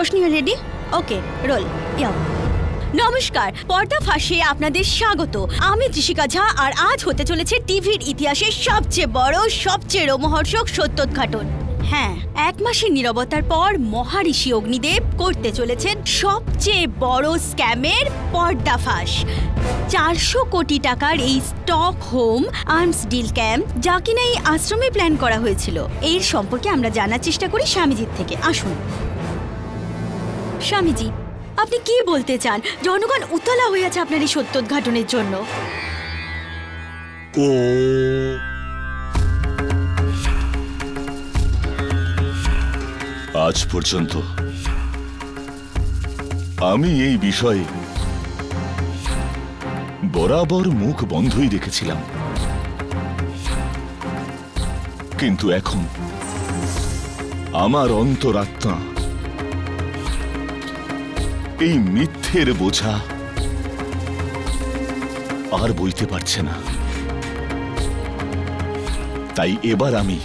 Roshni ready? ওকে, role. ইয়াও। নমস্কার, পর্দা ফাঁসে আপনাদের স্বাগত। আমি ত্রিশিকা ঝা, আর আজ হতে চলেছে টিভির ইতিহাসের সবচেয়ে বড়, সবচেয়ে রোমহর্ষক সত্যোদ্ঘাটন। হ্যাঁ, 1 মাসের নীরবতার পর মহারিষি অগ্নিদেব করতে চলেছেন সবচেয়ে বড় স্ক্যামের পর্দাফাঁস। 400 কোটি টাকার এই stock home arms deal camp, যা কিনা এই আশ্রমে প্ল্যান করা হয়েছিল, এর সম্পর্কে আমরা জানার চেষ্টা করি স্বামীজির থেকে। আসুন স্বামীজি, আপনি কি বলতে চান? জনগণ উতলা হয়ে আছে আপনার এই সত্যোদ্ঘাটনের জন্য। আজ পর্যন্ত আমি এই বিষয়ে বরাবর মুখ বন্ধই রেখেছিলাম, কিন্তু এখন আমার অন্তরাত্মা এই মিথ্যের বোঝা আর বইতে পারছে না। তাই এবার আমি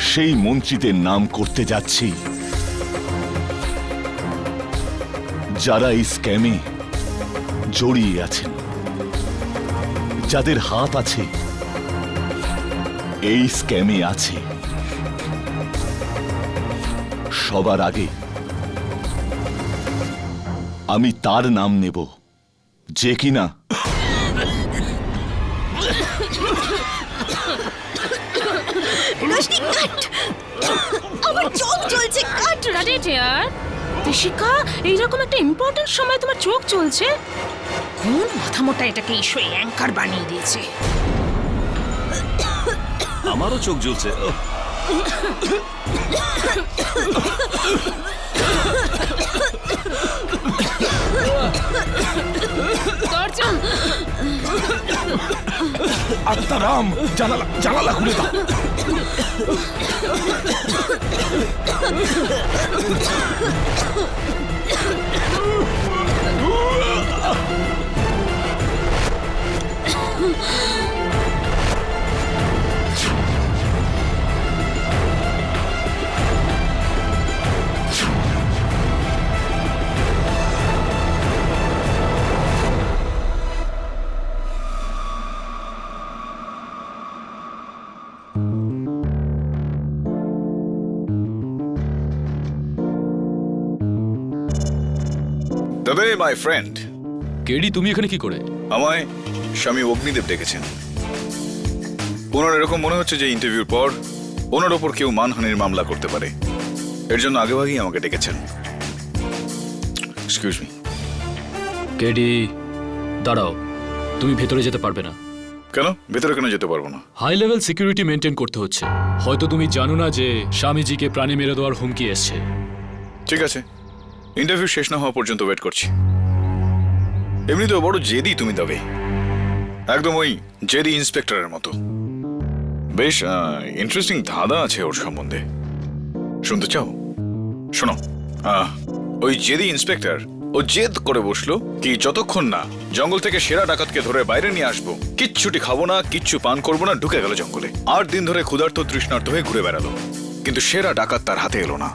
সেই মন্ত্রীদের নাম করতে যাচ্ছি যারা এই স্ক্যামে জড়িয়ে আছেন, যাদের হাত আছে এই স্ক্যামে আছে। সবার আগে আমি তার নাম নেব যে কিনা রোশনি, কাট! আমার চোখ জ্বলছে, কাট! ত্রিশিকা, এইরকম একটা ইম্পর্টেন্ট সময় তোমার চোখ চলছে? কোন মাথা মোটা এটাকে ঈশ্বর অ্যাঙ্কার বানিয়ে দিয়েছে? আমারও চোখ জ্বলছে। আত্মারাম, জানালা খুলে দাও। তবে মাই ফ্রেন্ড, কেডি, তুমি এখানে কি করে? আমায় স্বামী অগ্নিদেব ডেকেছেন। ওনার এরকম মনে হচ্ছে যে ইন্টারভিউর পর ওনার ওপর কেউ মানহানির মামলা করতে পারে। এর জন্য আগেভাগেই আমাকে ডেকেছেন। Excuse me. কেডি, দাঁড়াও, তুমি ভেতরে যেতে পারবে না। কেন? ভেতরে কেন যেতে পারবো না? হাই লেভেল সিকিউরিটি মেনটেন করতে হচ্ছে। হয়তো তুমি জানো না যে স্বামীজিকে প্রাণে মেরে দেওয়ার হুমকি এসছে। ঠিক আছে, ইন্টারভিউ শেষ না হওয়া পর্যন্ত ওয়েট করছি। এমনিতেও বড় জেদি তুমি, তবে একদম ওই জেদি ইন্সপেক্টরের মতো। বেশ ইন্টারেস্টিং ধাঁধা আছে ওর সম্বন্ধে, শুনতে চাও? শোনো, ওই জেদি ইন্সপেক্টর ও জেদ করে বসলো কি যতক্ষণ না জঙ্গল থেকে সেরা ডাকাতকে ধরে বাইরে নিয়ে আসবো, কিচ্ছুটি খাবো না, কিচ্ছু পান করবো না, ঢুকে গেল জঙ্গলে। 8 দিন ধরে ক্ষুধার্ত তৃষ্ণার্ত হয়ে ঘুরে বেড়ালো, কিন্তু সেরা ডাকাত তার হাতে এলো না।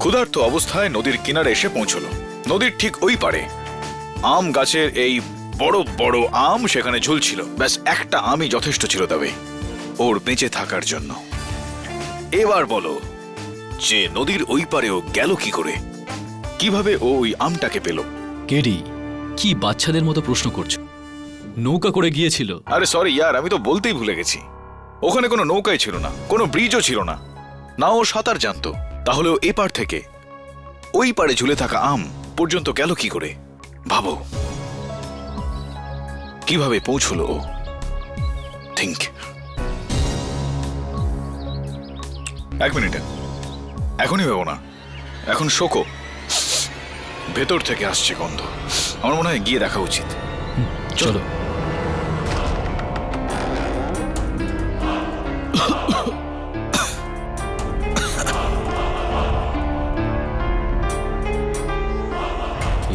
ক্ষুধার্ত অবস্থায় নদীর কিনারে এসে পৌঁছলো। নদীর ঠিক ওই পারে আম গাছের এই বড় বড় আম সেখানে ঝুলছিল। ব্যাস একটা আমই যথেষ্ট ছিল তবে ওর বেঁচে থাকার জন্য। এবার বলো যে নদীর ওই পারেও গেল কি করে? কিভাবে ও ওই আমটাকে পেল? কেডি, কি বাচ্চাদের মতো প্রশ্ন করছো? নৌকা করে গিয়েছিল। আরে সরি ইয়ার, আমি তো বলতেই ভুলে গেছি। ওখানে কোনো নৌকাই ছিল না, কোনো ব্রিজও ছিল না, না ও সাঁতার জানতো। তাহলে ও এপার থেকে ওই পারে ঝুলে থাকা আম পর্যন্ত গেল কি করে? ভাবো, কিভাবে পৌঁছলো ও? থিঙ্ক। 1 মিনিট, এখনই ভেবো না, এখন শোকো। ভেতর থেকে আসছে গন্ধ, আমার মনে হয় গিয়ে দেখা উচিত। চলো।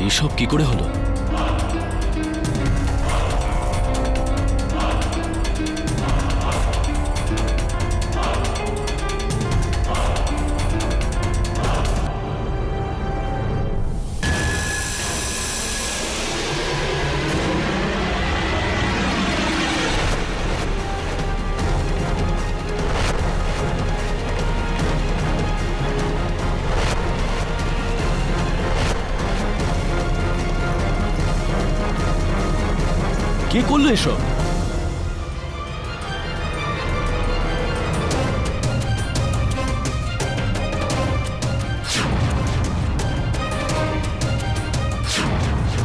এইসব কি করে হলো? কে করলো এসব?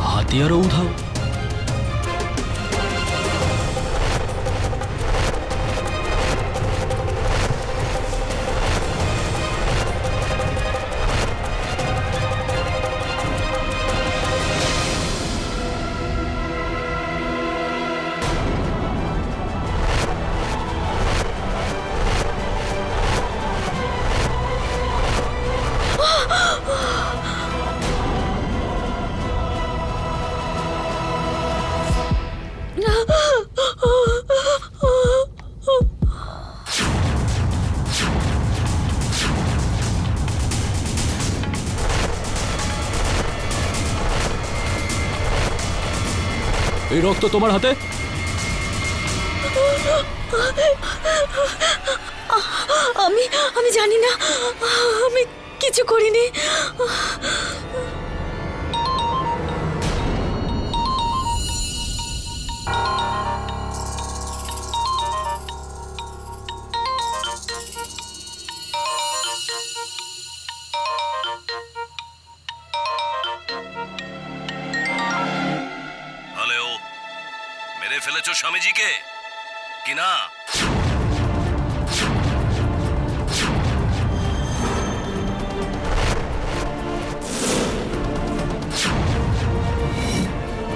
হাতিয়ারও উধাও। এই রক্ত তোমার হাতে? আমি জানি না, আমি কিছু করিনি। হ্যালো, মেরে ফেলেছো স্বামীজিকে কি না?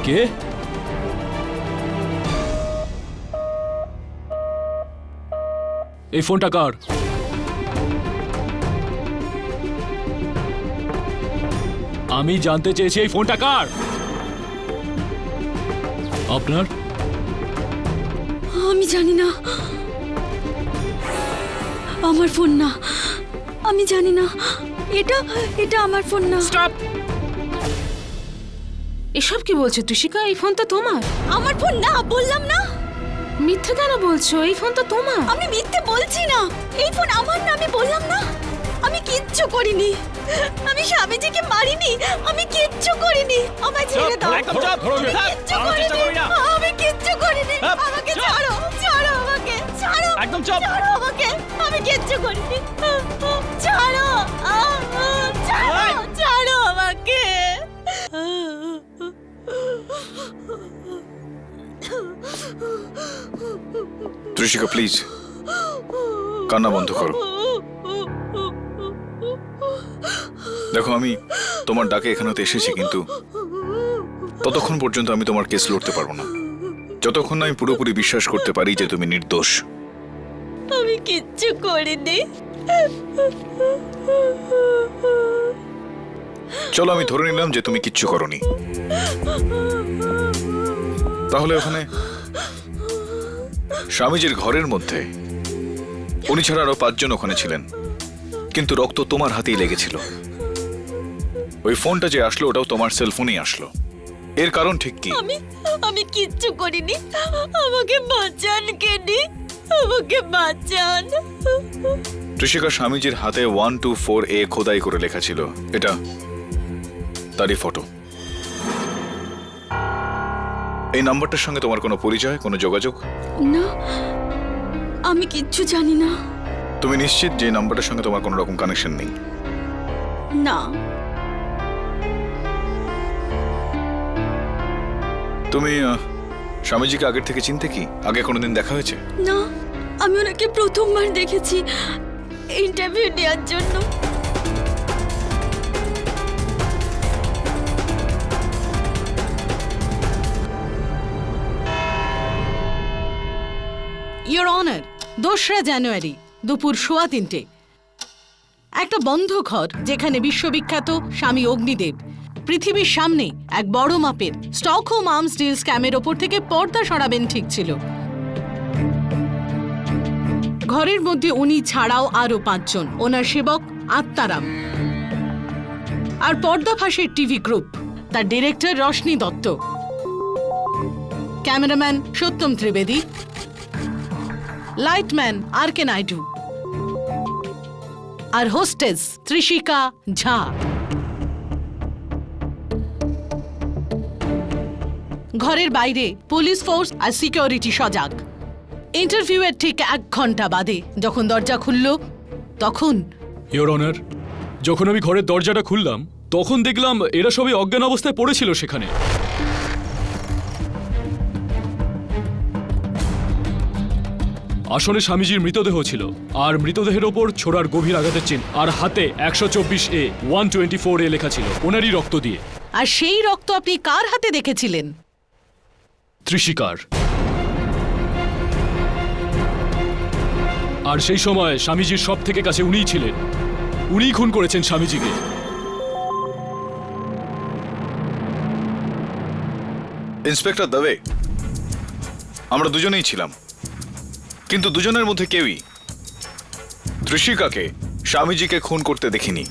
কে? এই ফোনটা কার? আমি জানতে চেয়েছি এই ফোনটা কার? আপনার? আমি জানি না, আমার ফোন না। আমি জানি না, এটা এটা আমার ফোন না। স্টপ! এসব কি বলছো ত্রিশিকা? এই ফোন তো তোমার। আমার ফোন না, বললাম না। মিথ্যে কেন বলছো? এই ফোন তো তোমার। আমি মিথ্যে বলছি না, এই ফোন আমার না, আমি বললাম না। আমি কিচ্ছু করিনি, আমি স্বামীজিকে মারিনি, আমি কিচ্ছু করিনি। আমায় ছেড়ে দাও। একদম চুপ, ধরো ওকে। কিচ্ছু করিনি, আমি কিচ্ছু করিনি। আমাকে ছাড়ো, ছাড়ো আমাকে, ছাড়ো। একদম চুপ। ছাড়ো আমাকে, আমি কিচ্ছু করিনি। ছাড়ো, ছাড়ো, ছাড়ো আমাকে। ত্রিশিকা প্লিজ কান্না বন্ধ করো। দেখো, আমি তোমার ডাকে এখানে তো এসেছি, কিন্তু ততক্ষণ পর্যন্ত আমি তোমার কেস লড়তে পারবো না, যতক্ষণ না আমি পুরোপুরি বিশ্বাস করতে পারি যে তুমি নির্দোষ। আমি কিচ্ছু করিনি। চলো, আমি ধরে নিলাম যে তুমি কিচ্ছু করনি। তাহলে ওখানে স্বামীজির ঘরের মধ্যে উনি ছাড়া আরো 5 জন ওখানে ছিলেন, কিন্তু রক্ত তোমার হাতেই লেগেছিল। ওই ফোনটা যে আসলো ওটাও তোমার সেলফোনেই আসলো। এর কারণ ঠিক কি? আমি কিচ্ছু করিনি, আমাকে বাঁচান কেনি, আমাকে বাঁচান। ত্রিশিকা, স্বামীজির হাতে 124A খোদাই করে লেখা ছিল, এটা তারই ফটো। এই নাম্বারটার সঙ্গে তোমার কোনো পরিচয়, কোনো যোগাযোগ? না, আমি কিচ্ছু জানি না। তুমি নিশ্চিত যে এই নাম্বারটার সঙ্গে তোমার কোনো রকম কানেকশন নেই? না। তুমি স্বামীজিকে আগের থেকে চিনতে কি? আগে কোনোদিন দেখা হয়েছে? না, আমি ওনাকে প্রথমবার দেখেছি ইন্টারভিউ দেওয়ার জন্য। ইয়োর অনার, 2রা জানুয়ারি দুপুর 3:15 একটা বন্ধ ঘর, যেখানে বিশ্ববিখ্যাত স্বামী অগ্নিদেব পৃথিবীর সামনে এক বড় মাপের স্টকহোম আর্মস ডিল স্ক্যামের ওপর থেকে পর্দা সরাবেন ঠিক ছিল। ঘরের মধ্যে উনি ছাড়াও আরো 5 জন, ওনার সেবক আত্মারাম, আর পর্দা ফাঁসের টিভি গ্রুপ, তার ডিরেক্টর রশনি দত্ত, ক্যামেরাম্যান সত্যম ত্রিবেদী, লাইটম্যান আর কে নাইডু, আর হোস্টেস ত্রিশিকা ঝা। ঘরের বাইরে পুলিশ ফোর্স আর সিকিউরিটি সজাগ। ইন্টারভিউয়ের ঠিক 1 ঘন্টা বাদে যখন দরজা খুলল তখন ইওর অনার, যখন আমি ঘরের দরজাটা খুললাম তখন দেখলাম এরা সবাই অজ্ঞান অবস্থায় পড়েছিল সেখানে। আসলে স্বামীজির মৃতদেহ ছিল, আর মৃতদেহের ওপর ছোড়ার গভীর আঘাতের চিহ্ন, আর হাতে 124A 124A লেখা ছিল ওনারই রক্ত দিয়ে। আর সেই রক্ত আপনি কার হাতে দেখেছিলেন? ত্রিশিকার। আর সেই সময় স্বামীজির সব থেকে কাছে উনিই ছিলেন, উনিই খুন করেছেন স্বামীজিকে। ইন্সপেক্টর দবে, আমরা দুজনেই ছিলাম, কিন্তু দুজনের মধ্যে কেউই ত্রিশিকাকে স্বামীজিকে খুন করতে দেখিনি।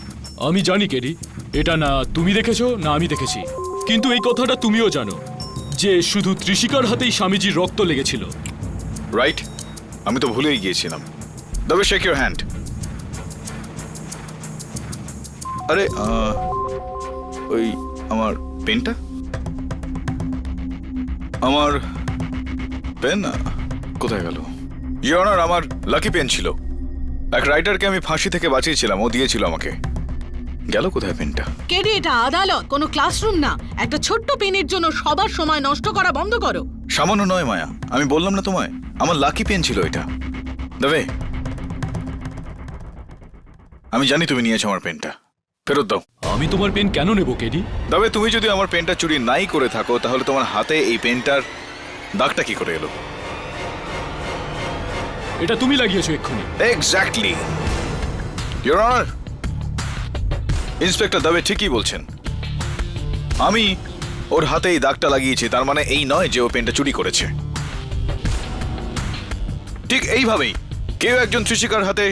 আমি জানি কেডি, এটা না তুমি দেখেছো না আমি দেখেছি, কিন্তু এই কথাটা তুমিও জানো যে শুধু ত্রিশিকার হাতেই স্বামীজির রক্ত লেগেছিল। রাইট, আমি তো ভুলেই গিয়েছিলাম। Deb, shake your hand. আরে ওই আমার পেনটা, আমার পেন কোথায় গেল? ইওর অনার, আমার লাকি পেন ছিল। এক রাইটারকে আমি ফাঁসি থেকে বাঁচিয়েছিলাম, ও দিয়েছিল আমাকে। গেল কোথায় পেনটা? কেডি, এটা আদালত, কোনো ক্লাসরুম না। একটা ছোট্ট পেনের জন্য সবার সময় নষ্ট করা বন্ধ করো। সামান্য নয় মায়া, আমি বললাম না তোমায়, আমার লাকি পেন ছিল এটা। দেবে, আমি জানি তুমি নিয়েছো আমার পেনটা, ফেরত দাও। আমি তোমার পেন কেন নেব কেডি? তবে তুমি যদি আমার পেনটা চুরি নাই করে থাকো, তাহলে তোমার হাতে এই পেনটার দাগটা কি করে এলো? এটা তুমি লাগিয়েছো এক্ষুনি। Exactly your honour, inspector Deb ঠিকই বলছেন। আমি ওর হাতে এই দাগটা লাগিয়েছি, তার মানে এই নয় যে ও পেনটা চুরি করেছে। ঠিক এইভাবেই কেউ একজন ত্রিশিকার হাতে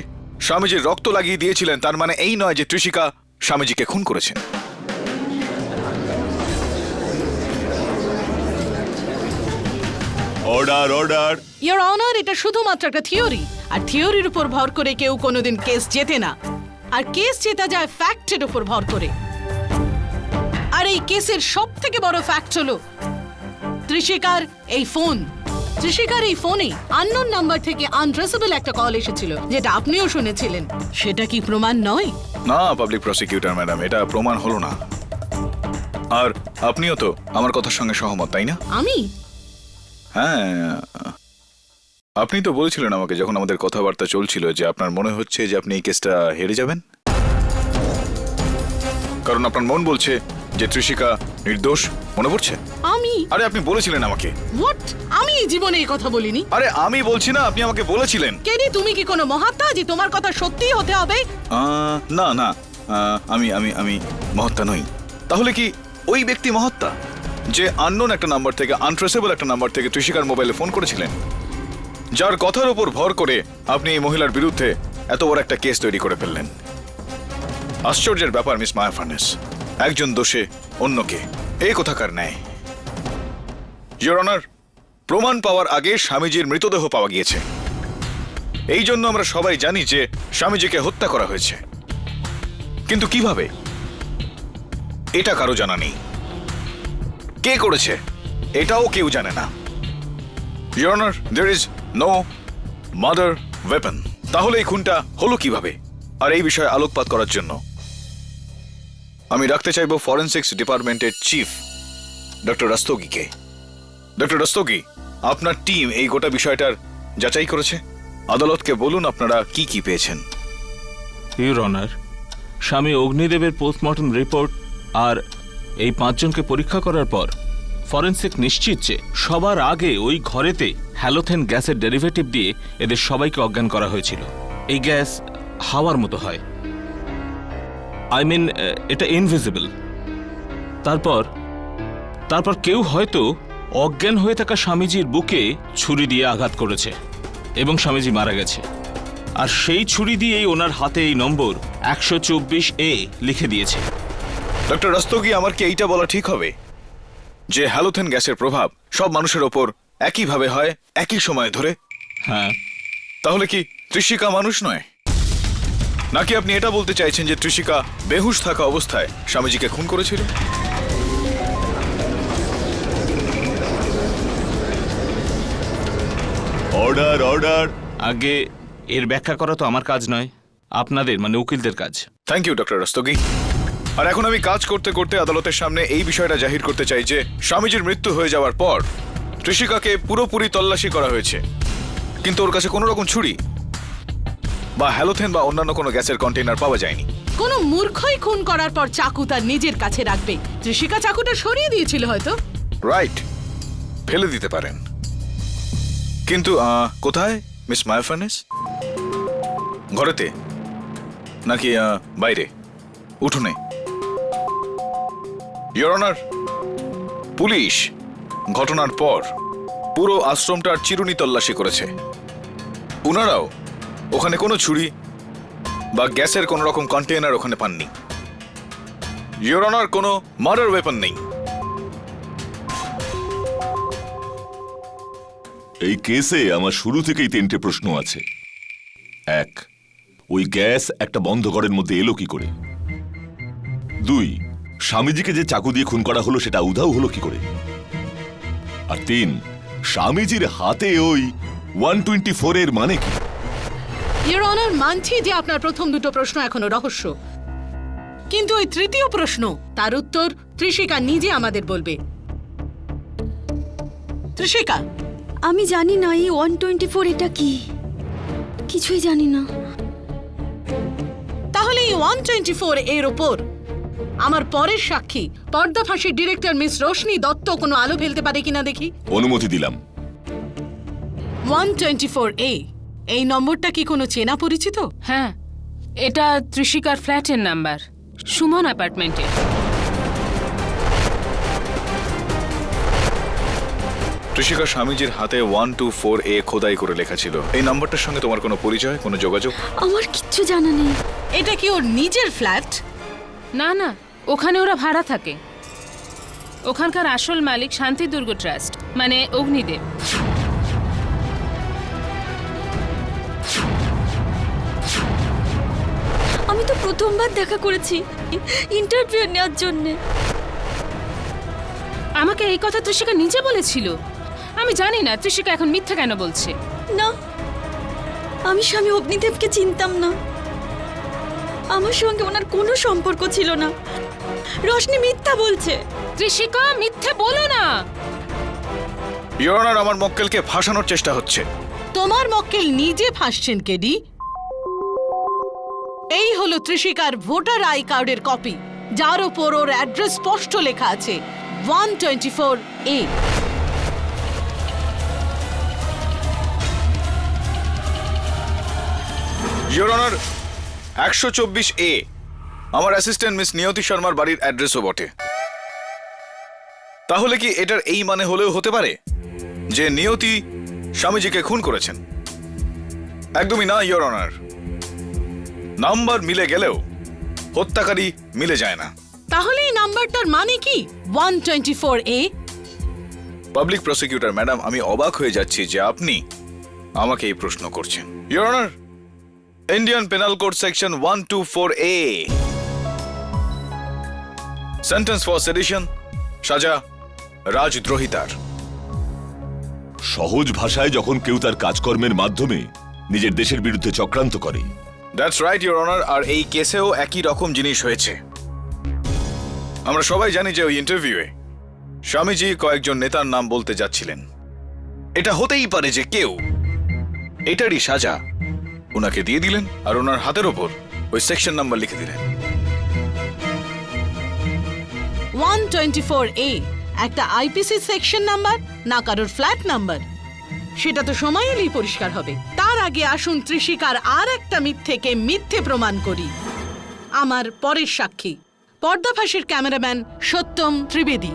স্বামীজির রক্ত লাগিয়ে দিয়েছিলেন, তার মানে এই নয় যে ত্রিশিকা স্বামীজিকে খুন করেছেন। Order, order. ইওর অনার, এটা শুধুমাত্র একটা থিওরি, আর থিওরির উপর ভর করে কেউ কোনোদিন কেস জেতে না। আর কেস জেতা যায় ফ্যাক্টের উপর ভর করে। আর এই কেসের সব থেকে বড় ফ্যাক্ট হলো ত্রিশিকার এই ফোন। ত্রিশিকার এই ফোনে আননোন নাম্বার থেকে আনট্রেসেবল একটা কল এসেছিল, যেটা আপনিও শুনেছিলেন। সেটা কি প্রমাণ নয়? না পাবলিক প্রসিকিউটর ম্যাডাম, এটা প্রমাণ হলো না। আর আপনিও তো আমার কথার সঙ্গে সহমত, তাই না? আমি? হ্যাঁ, আপনি তো বলেছিলেন আমাকে যখন আমাদের কথাবার্তা চলছিল যে আপনার মনে হচ্ছে যে আপনি এই কেসটা হেরে যাবেন, কারণ আপনার মন বলছে যে ত্রিশিকা নির্দোষ। মনে পড়ছে? আমি? আরে আপনি বলেছিলেন আমাকে। হোয়াট? আমি এই জীবনে এই কথা বলিনি। আরে আমি বলছি না, আপনি আমাকে বলেছিলেন। কেডি, তুমি কি কোনো মহাত্মা যে তোমার কথা সত্যিই হতে হবে? না না, আমি আমি আমি মহাত্মা নই। তাহলে কি ওই ব্যক্তি মহাত্মা যে আননোন একটা নাম্বার থেকে, আনট্রেসেবল একটা নাম্বার থেকে ত্রিশিকার মোবাইলে ফোন করেছিলেন, যার কথার উপর ভর করে আপনি এই মহিলার বিরুদ্ধে এত বড় একটা কেস তৈরি করে ফেললেন? আশ্চর্যের ব্যাপার মিস মায়া ফার্নেস, একজন দোষে অন্যকে এই কোথাকার ন্যায়। ইওর অনার, প্রমাণ পাওয়ার আগে স্বামীজির মৃতদেহ পাওয়া গিয়েছে। এই জন্য আমরা সবাই জানি যে স্বামীজিকে হত্যা করা হয়েছে, কিন্তু কিভাবে এটা কারো জানা নেই। কে করেছে এটাও কেউ জানে না। Your honour, there is no murder weapon. তাহলে এই খুনটা হলো কিভাবে? আর এই বিষয়ে আলোকপাত করার জন্য আমি রাখতে চাইব ফরেনসিক্স ডিপার্টমেন্টের চিফ ডক্টর রস্তোগিকে। ডক্টর রস্তোগি, আপনার টিম এই গোটা বিষয়টার যাচাই করেছে। আদালতকে বলুন আপনারা কি কি পেয়েছেন। ইউর অনার, স্বামী অগ্নিদেবের পোস্টমর্টম রিপোর্ট আর এই 5 জনকে পরীক্ষা করার পর ফরেনসিক নিশ্চিত যে সবার আগে ওই ঘরেতে হ্যালোথেন গ্যাসের ডেরিভেটিভ দিয়ে এদের সবাইকে অজ্ঞান করা হয়েছিল। এই গ্যাস হাওয়ার মতো হয়, আই মিন এটা ইনভিজিবল। তারপর কেউ হয়তো অজ্ঞান হয়ে থাকা স্বামীজির বুকে ছুরি দিয়ে আঘাত করেছে এবং স্বামীজি মারা গেছে। আর সেই ছুরি দিয়েই ওনার হাতে এই নম্বর 124A লিখে দিয়েছে। ডক্টর রস্তোগি, আমার কি এইটা বলা ঠিক হবে যে হ্যালোথেন গ্যাসের প্রভাব সব মানুষের ওপর একইভাবে হয় একই সময় ধরে? হ্যাঁ। তাহলে কি ত্রিশিকা মানুষ নয়? নাকি আপনি এটা বলতে চাইছেন যে ত্রিশিকা বেহুশ থাকা অবস্থায় স্বামীজিকে খুন করেছিল? Order order. আগে এর ব্যাখ্যা করা তো আমার কাজ নয়, আপনাদের মানে উকিলদের কাজ। Thank you doctor Rastogi. আর এখন আমি কাজ করতে করতে আদালতের সামনে এই বিষয়টা জাহির করতে চাই যে স্বামীজির মৃত্যু হয়ে যাওয়ার পর ত্রিশিকাকে পুরোপুরি তল্লাশি করা হয়েছে, কিন্তু ওর কাছে কোনো রকম ছুরি বা হ্যালোথেন বা অন্যান্য কোনো গ্যাসের কন্টেইনার পাওয়া যায়নি। কোনো মূর্খই খুন করার পর চাকু তার নিজের কাছে রাখবে। ত্রিশিকা চাকুটা সরিয়ে দিয়েছিল হয়তো। রাইট, ফেলে দিতে পারেন, কিন্তু কোথায় মিস মায়া ফার্নেস? ঘরেতে নাকি বাইরে, উঠোনে? ইওর অনার, পুলিশ ঘটনার পর পুরো আশ্রমটার চিরুনি তল্লাশি করেছে। উনারাও ওখানে কোনো ছুরি বা গ্যাসের কোনো রকম কন্টেইনার ওখানে পাননি। ইওর অনার, কোনো মার্ডার ওয়েপন নেই। এই কেসে আমার শুরু থেকেই 3টে প্রশ্ন আছে। 1, ওই গ্যাস একটা বন্ধ ঘরের মধ্যে এলো কি করে? 2, স্বামীজিকে যে চাকু দিয়ে খুন করা হলো সেটা উধাও হলো কি করে? আর 3, স্বামীজির হাতে ওই 124 এর মানে কি? ইওর অনার, মানছি যে আপনার প্রথম দুটো প্রশ্ন এখনো রহস্য, কিন্তু ওই তৃতীয় প্রশ্ন তার উত্তর ত্রিশিকা নিজে আমাদের বলবে। ত্রিশিকা, আমি জানি না এই 124 এটা কি, কিছুই জানি না। তাহলে এই 124 এর ওপর আমার পরের সাক্ষী পর্দা ফাঁসির ডিরেক্টর মিস রোশনি দত্ত কোনো আলো ফেলতে পারে কিনা দেখি। অনুমতি দিলাম। 124A, এই নম্বরটা কি কোনো চেনা পরিচিত? হ্যাঁ, এটা ত্রিশিকার ফ্ল্যাটের নাম্বার, সুমন অ্যাপার্টমেন্টে। ত্রিশিকা স্বামীজির হাতে 124A খোদাই করে লেখা ছিল। এই নাম্বারটার সঙ্গে তোমার কোনো পরিচয়, কোনো যোগাযোগ? আমার কিচ্ছু জানা নেই। এটা কি ওর নিজের ফ্ল্যাট? না না, ওখানে ওরা ভাড়া থাকে। ওখানকার আসল মালিক শান্তি দুর্গ ট্রাস্ট, মানে অগ্নিদেব। আমি তো প্রথমবার দেখা করেছি ইন্টারভিউ নেওয়ার জন্য। আমাকে এই কথা ত্রিশিকা নিজে বলেছিল। আমি জানি না ত্রিশিকা এখন মিথ্যা কেন বলছে। না, আমি স্বামী অগ্নিদেবকে চিনতাম না, আমার সঙ্গে ওনার কোনো সম্পর্ক ছিল না। রোশনি মিথ্যা বলছে। ত্রিশিকা, মিথ্যে বলো না। ইওর অনার, আমার মক্কেলকে ফাঁসানোর চেষ্টা হচ্ছে। তোমার মক্কেল নিজে ফাঁসছেন কেডি। এই হলো ত্রিশিকার ভোটার আই কার্ডের কপি, যার ওপর ওর অ্যাড্রেস স্পষ্ট লেখা আছে 124A। ইওর অনার, 124A আমার অ্যাসিস্ট্যান্ট মিস নিয়তি শর্মার বাড়ির অ্যাড্রেসও বটে। তাহলে কি এটার এই মানে হলেও হতে পারে যে নিয়তি স্বামীজিকে খুন করেছেন? একদমই না ইওর অনার। নাম্বার মিলে গেলেও হত্যাকারী মিলে যায় না। তাহলে এই নাম্বারটার মানে কি 124A? পাবলিক প্রসিকিউটর ম্যাডাম, আমি অবাক হয়ে যাচ্ছি যে আপনি আমাকে এই প্রশ্ন করছেন। Your honour, Indian penal code section 124A, sentence for sedition, সাজা রাজদ্রোহিতার। সহজ ভাষায় যখন কেউ তার কাজকর্মের মাধ্যমে নিজের দেশের বিরুদ্ধে চক্রান্ত করে। দ্যাটস রাইট ইওর অনার, আর এই কেসেও একই রকম জিনিস হয়েছে। আমরা সবাই জানি যে ওই ইন্টারভিউয়ে স্বামীজি কয়েকজন নেতার নাম বলতে যাচ্ছিলেন। এটা হতেই পারে যে কেউ এটারই সাজা ওনাকে দিয়ে দিলেন আর ওনার হাতের ওপর ওই সেকশন নাম্বার লিখে দিলেন। 124A একটা আইপিসি সেকশন নাম্বার, না কারোর ফ্ল্যাট নাম্বার। সেটা তো সময় এলেই পরিষ্কার হবে। তার আগে আসুন ত্রিশিকার আর একটা মিথ্যেকে মিথ্যে প্রমাণ করি। আমার পরের সাক্ষী পর্দাফাঁসির ক্যামেরাম্যান সত্যম ত্রিবেদী।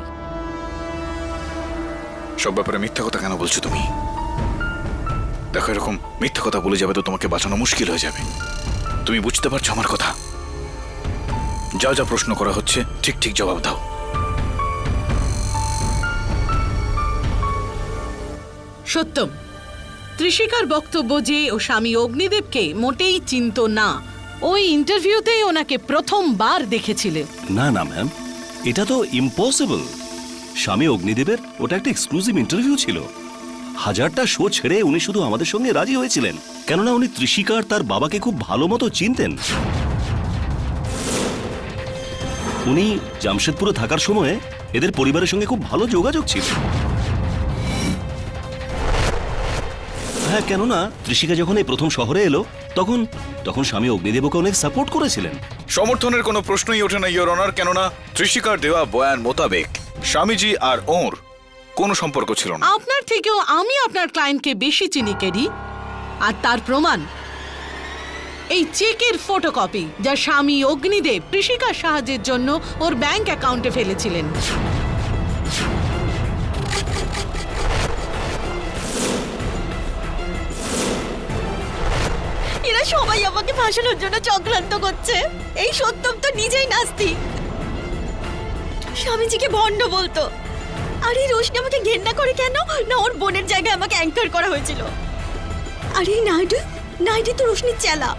সব ব্যাপারে মিথ্যা কথা কেন বলছো তুমি? দেখো, এরকম মিথ্যা কথা বলে যাবে তো তোমাকে বাঁচানো মুশকিল হয়ে যাবে। তুমি বুঝতে পারছো আমার কথা? যা যা প্রশ্ন করা হচ্ছে ঠিক ঠিক জবাব দাও। সত্যম, ত্রিশিকার বক্তব্য যে ও স্বামী অগ্নিদেবকে মোটেই চিনত না। ওই ইন্টারভিউতেই ওনাকে প্রথমবার দেখেছিলে। না না ম্যাম, এটা তো ইম্পসিবল। স্বামী অগ্নিদেবের ওটা একটা এক্সক্লুসিভ ইন্টারভিউ ছিল। হাজারটা শো ছেড়ে উনি শুধু আমাদের সঙ্গে রাজি হয়েছিলেন কেননা উনি ত্রিশিকা আর তার বাবাকে খুব ভালো মতো চিনতেন। উনি জামশেদপুরে থাকার সময় এদের পরিবারের সঙ্গে খুব ভালো যোগাযোগ ছিল। হ্যাঁ, কেননা ত্রিশিকা যখন এই প্রথম শহরে এলো তখন তখন স্বামী অগ্নিদেবকে অনেক সাপোর্ট করেছিলেন। সমর্থনের কোনো প্রশ্নই ওঠে না ইওর অনার, কেননা ত্রিশিকার দেওয়া বয়ান মোতাবেক স্বামীজি আর ওর কোনো সম্পর্ক ছিল না। আপনার থেকেও আমি আপনার ক্লায়েন্টকে বেশি চিনি কেরি, আর তার প্রমাণ এই চেকের ফটোকপি যা স্বামী অগ্নিদেব কৃষিকার সাহায্যের জন্য ওর ব্যাংক অ্যাকাউন্টে ফেলেছিলেন। এরা সবাই আমাকে ফাঁসানোর জন্য চক্রান্ত করছে। এই সত্যম তো নিজেই নাস্তিক, স্বামীজিকে ভণ্ড বলতো। আর এই রোশনি আমাকে ঘেন্না করে কেন? না ওর বোনের জায়গায় আমাকে অ্যাঙ্কার করা হয়েছিল। আর এই নাইডু তো রোশনির চেলা,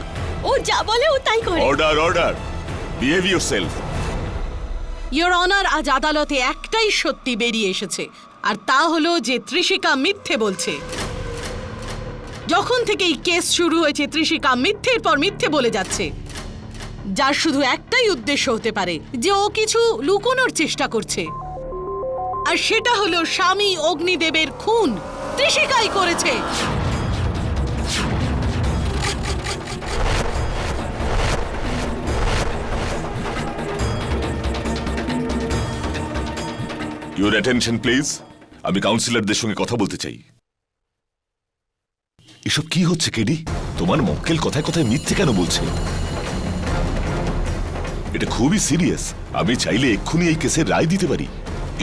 ও যা বলে ও তাই করে। Order order, behave yourself. Your honour, আজ আদালতে একটাই সত্যি বেরিয়ে এসেছে, আর তা হলো যে ত্রিশিকা মিথ্যে বলছে। যখন থেকে এই কেস শুরু হয়েছে ত্রিশিকা মিথ্যের পর মিথ্যে বলে যাচ্ছে, যার শুধু একটাই উদ্দেশ্য হতে পারে যে ও কিছু লুকোনোর চেষ্টা করছে, আর সেটা হলো স্বামী অগ্নিদেবের খুন ত্রিশিকাই করেছে। Your attention please. আমি কাউন্সিলরদের সঙ্গে কথা বলতে চাই। এসব কি হচ্ছে কেডি? তোমার মক্কেল কথায় কথায় মিথ্যে কেন বলছে? এটা খুবই সিরিয়াস। আমি চাইলে এক্ষুনি এই কেসের রায় দিতে পারি।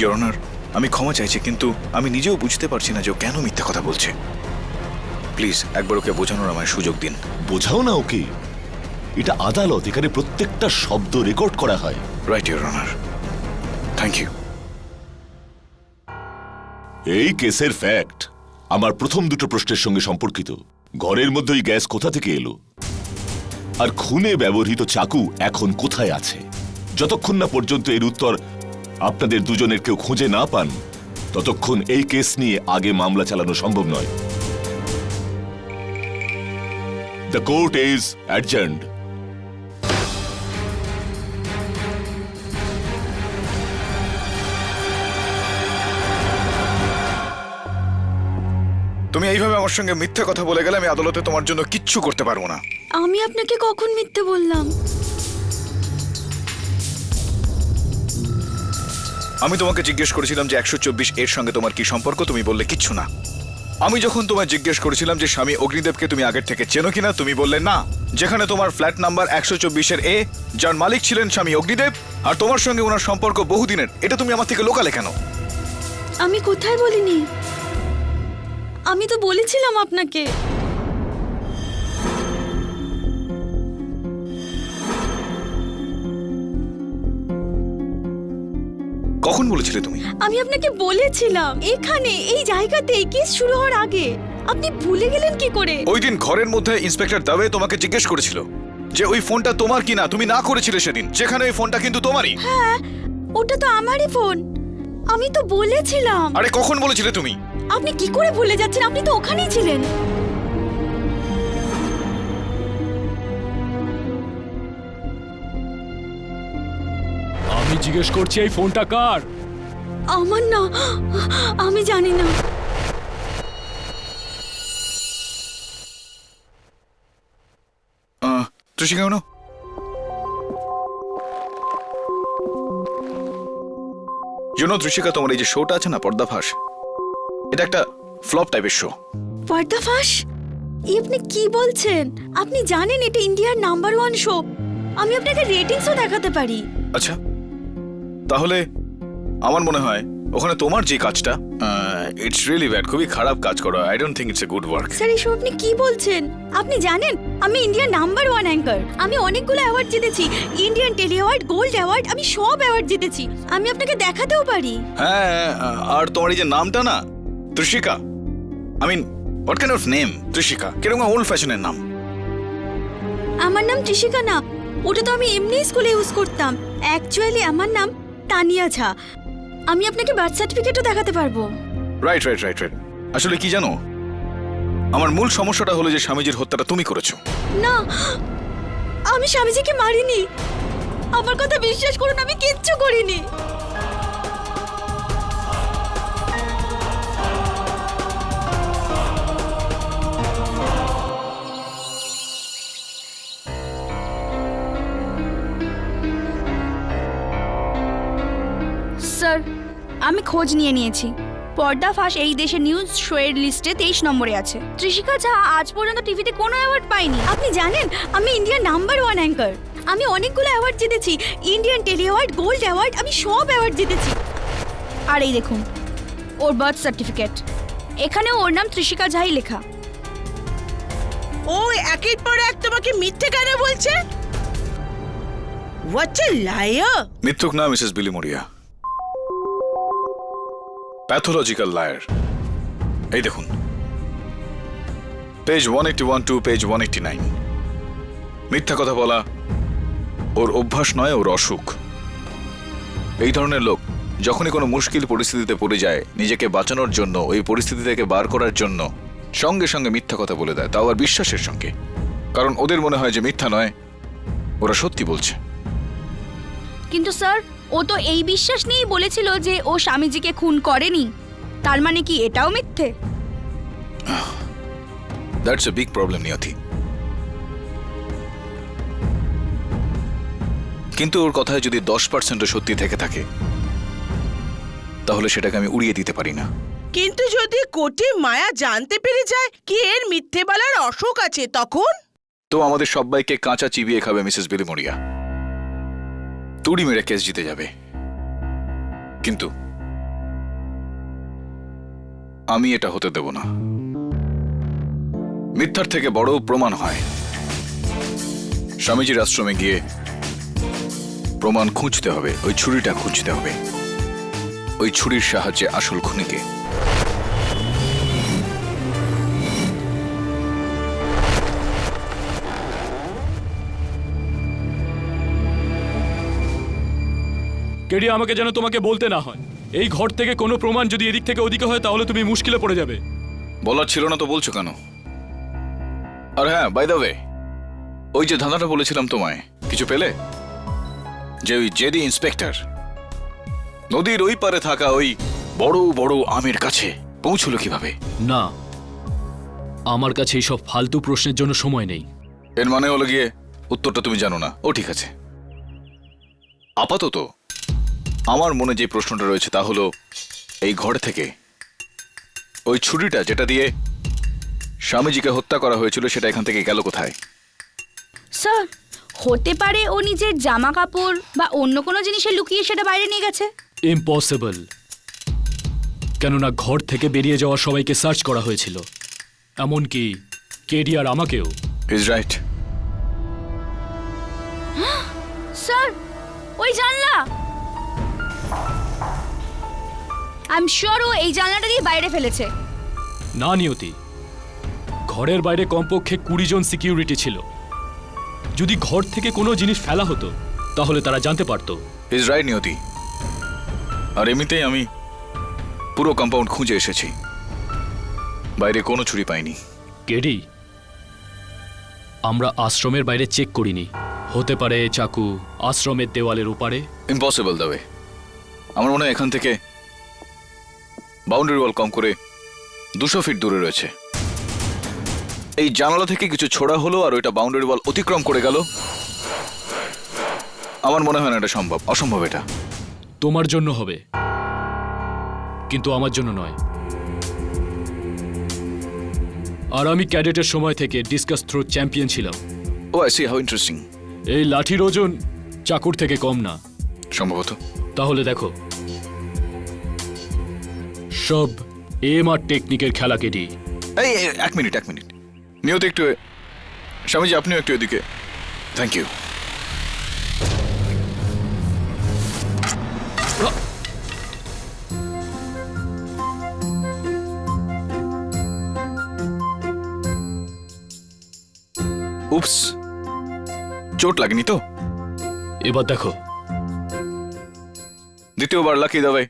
ইওর অনার, আমি ক্ষমা চাইছি, কিন্তু আমি নিজেও বুঝতে পারছি না যে ও কেন মিথ্যে কথা বলছে। প্লিজ একবার ওকে বোঝানোর আমায় সুযোগ দিন। বোঝাও না ওকে, এটা আদালত, এখানে প্রত্যেকটা শব্দ রেকর্ড করা হয়। Right your honour, thank you. এই কেসের ফ্যাক্ট আমার প্রথম দুটো প্রশ্নের সঙ্গে সম্পর্কিত। ঘরের মধ্যে ওই গ্যাস কোথা থেকে এলো, আর খুনে ব্যবহৃত চাকু এখন কোথায় আছে? যতক্ষণ না পর্যন্ত এর উত্তর আপনাদের দুজনের কেউ খুঁজে না পান, ততক্ষণ এই কেস নিয়ে আগে মামলা চালানো সম্ভব নয়। The court is adjourned. তুমি এইভাবে আমার সঙ্গে মিথ্যে কথা বলে গেলে আমি আদালতে তোমার জন্য কিচ্ছু করতে পারবো না। আমি আপনাকে কখন মিথ্যে বললাম? আমি তোমাকে জিজ্ঞেস করেছিলাম যে 124 এর সঙ্গে তোমার কি সম্পর্ক, তুমি বললে কিচ্ছু না। আমি যখন তোমায় জিজ্ঞেস করেছিলাম যে স্বামী অগ্নিদেবকে তুমি আগের থেকে চেনো কিনা, তুমি বললে না। যেখানে তোমার ফ্ল্যাট নাম্বার 124 এ, যার মালিক ছিলেন স্বামী অগ্নিদেব, আর তোমার সঙ্গে ওনার সম্পর্ক বহুদিনের, এটা তুমি আমার থেকে লোকালে কেন? আমি কোথায় বলিনি? আমি তো বলেছিলাম আপনাকে। কখন বলেছিলে তুমি? আমি আপনাকে বলেছিলাম এখানে, এই জায়গাতে, এই কেস শুরু হওয়ার আগে। আপনি ভুলে গেলেন কি করে? ওই দিন ঘরের মধ্যে ইন্সপেক্টর দাবে তোমাকে জিজ্ঞেস করেছিল যে ওই ফোনটা তোমার কিনা, তুমি না করেছিলে সেদিন, যেখানে ওই ফোনটা কিন্তু তোমারই। হ্যাঁ, ওটা তো আমারই ফোন। আমি তো বলেছিলাম। আরে কখন বলেছিলে তুমি? আপনি কি করে ভুলে যাচ্ছেন? আপনি তো ওখানেই ছিলেন। আমি জিজ্ঞেস করছি এই ফোনটা কার? আমার না, আমি জানি না। ত্রিশিকা, কেন ত্রিশিকা, তোমার এই যে শোটা আছে না, পর্দাফাঁস, এটা একটা ফ্লপ টাইপের শো। পর্দাফাঁস? আপনি কি বলছেন? আপনি জানেন এটা ইন্ডিয়ার নাম্বার 1 শো। আমি আপনাকে রেটিংসও দেখাতে পারি। আচ্ছা, তাহলে আমার মনে হয় ওখানে তোমার যে কাজটা, ইটস রিয়েলি ব্যাড, খুবই খারাপ কাজ করো। I don't think it's a good work. Sir, এসব আপনি কি বলছেন? আপনি জানেন আমি ইন্ডিয়ার নাম্বার 1 অ্যাঙ্কার। আমি অনেকগুলো অ্যাওয়ার্ড জিতেছি, Indian telly award, gold award, আমি সব অ্যাওয়ার্ড জিতেছি। আমি আপনাকে দেখাতেও পারি। হ্যাঁ, আর তোমার এই যে নামটা না, Trishika, I mean what kind of name Trishika? কিরকম ওল্ড ফ্যাশনের নাম। আমার নাম ত্রিশিকা না, ওটা তো আমি এমনি স্কুলে ইউজ করতাম। অ্যাকচুয়ালি আমার নাম তানিয়া ঝা। আমি আপনাকে বার্থ সার্টিফিকেটও দেখাতে পারবো। রাইট রাইট রাইট রাইট আসলে কি জানো, আমার মূল সমস্যাটা হলো যে স্বামীজির হত্যাটা তুমি করেছো। না, আমি স্বামীজিকে মারিনি। আমার কথা বিশ্বাস করুন, আমি কিচ্ছু করিনি। স্যার, আমি খোঁজ নিয়ে নিয়েছি। পর্দা ফাঁস এই দেশের নিউজ শোয়ের লিস্টে 23 নম্বরে আছে। ত্রিশিকা ঝা আজ পর্যন্ত টিভিতে কোনো অ্যাওয়ার্ড পাইনি। আপনি জানেন, আমি ইন্ডিয়ার নাম্বার 1 অ্যাঙ্কার। আমি অনেকগুলো অ্যাওয়ার্ড জিতেছি, Indian telly award, gold award, আমি সব অ্যাওয়ার্ড জিতেছি। আর এই দেখুন ওর বার্থ সার্টিফিকেট, এখানে ওর নাম ত্রিশিকা ঝাই লেখা। ও একের পর এক তোমাকে মিথ্যে কেন বলছে? হোয়াটস এ লায়ার! মিথ্যুক না মিসেস বিলিমোরিয়া, প্যাথোলজিক্যাল লায়ার। এই দেখুন, পেজ 181 টু পেজ 189। মিথ্যা কথা বলা ওর অভ্যাস নয়, ওর অসুখ। এই ধরনের লোক যখনই কোনো মুশকিল পরিস্থিতিতে পড়ে যায়, নিজেকে বাঁচানোর জন্য, ওই পরিস্থিতি থেকে বার করার জন্য সঙ্গে সঙ্গে মিথ্যা কথা বলে দেয়, তাও আর বিশ্বাসের সঙ্গে। কারণ ওদের মনে হয় যে মিথ্যা নয়, ওরা সত্যি বলছে। কিন্তু স্যার, ও তো এই বিশ্বাস নিয়েই বলেছিল যে ও স্বামীজিকে খুন করেনি। তার মানে কি এটাও মিথ্যে? দ্যাটস এ বিগ প্রবলেম নিয়তি। কিন্তু ওর কথায় যদি 10% সত্যি থেকে থাকে, তাহলে সেটাকে আমি উড়িয়ে দিতে পারি না। কিন্তু যদি কোটি মায়া জানতে পেরে যায় কি এর মিথ্যে বলার অসুখ আছে, তখন? তো আমাদের সবাইকে কাঁচা চিবিয়ে খাবে মিসেস বিলিমোরিয়া, তুড়ি মেরে কেস জিতে যাবে। কিন্তু আমি এটা হতে দেব না। মিথ্যার থেকে বড় প্রমাণ হয়। স্বামীজির আশ্রমে গিয়ে প্রমাণ খুঁজতে হবে, ওই ছুরিটা খুঁজতে হবে, ওই ছুরির সাহায্যে আসল খুনিকে। কেডি, আমাকে যেন তোমাকে বলতে না হয়। এই ঘর থেকে কোনো প্রমাণ যদি এদিক থেকে ওদিকে হয় তাহলে তুমি মুশকিলে পড়ে যাবে। বলার ছিল না তো বলছো কেন? আর হ্যাঁ, বাই দ্য ওয়ে, ওই যে ধাঁধাটা বলেছিলাম তোমায়, কিছু পেলে? যে ওই জেডি ইন্সপেক্টর নদীর ওই পারে থাকা ওই বড় বড় আমের কাছে পৌঁছলো কিভাবে? না, আমার কাছে এইসব ফালতু প্রশ্নের জন্য সময় নেই। এর মানে হলো গিয়ে উত্তরটা তুমি জানো না। ও ঠিক আছে, আপাতত আমার মনে যে প্রশ্নটা রয়েছে তা হলো, এই ঘর থেকে ওই ছুরিটা যেটা দিয়ে স্বামীজিকে হত্যা করা হয়েছিল সেটা এখান থেকে গেল কোথায়? স্যার, হতে পারে ও নিজের জামা কাপড় বা অন্য কোনো জিনিসে লুকিয়ে সেটা বাইরে নিয়ে গেছে। ইম্পসিবল, কেননা ঘর থেকে বেরিয়ে যাওয়া সবাইকে সার্চ করা হয়েছিল, এমনকি কেডি আর আমাকেও। Is right. স্যার, ওই জানলা, আই এম শিওর ও এই জানলাটা দিয়ে বাইরে ফেলেছে। না নিয়তি, ঘরের বাইরে কমপক্ষে 20 জন সিকিউরিটি ছিল। যদি ঘর থেকে কোনো জিনিস ফেলা হতো তাহলে তারা জানতে পারতো। ইজ রাইট নিয়তি। আর এমনিতেই আমি পুরো কম্পাউন্ড খুঁজে এসেছি, বাইরে কোনো ছুরি পাইনি। কেডি, আমরা আশ্রমের বাইরে চেক করিনি। হতে পারে চাকু আশ্রমের দেওয়ালের ওপারে। ইম্পসিবল দাবে। আমার মনে হয় এখান থেকে বাউন্ডারি ওয়াল কম করে 200 ফিট দূরে রয়েছে। এই জানালা থেকে কিছু ছোড়া হলো আর ওইটা বাউন্ডারি ওয়াল অতিক্রম করে গেল। আমার মনে হয় না এটা সম্ভব, অসম্ভব এটা। তোমার জন্য হবে, কিন্তু আমার জন্য নয়। আর আমি ক্যাডেটের সময় থেকে ডিসকাস থ্রো চ্যাম্পিয়ন ছিলাম। ও আই সি, হাউ ইন্টারেস্টিং। এই লাঠির ওজন চাকুর থেকে কম না। সম্ভবত। তাহলে দেখো, সব এম আর টেকনিকের খেলা। কেডি, এই এক মিনিট নিয়ত, একটু স্বামীজি আপনিও একটু এদিকে। Thank you. উপস, চোট লাগেনি তো? এবার দেখো, দ্বিতীয়বার লাকি দাবে।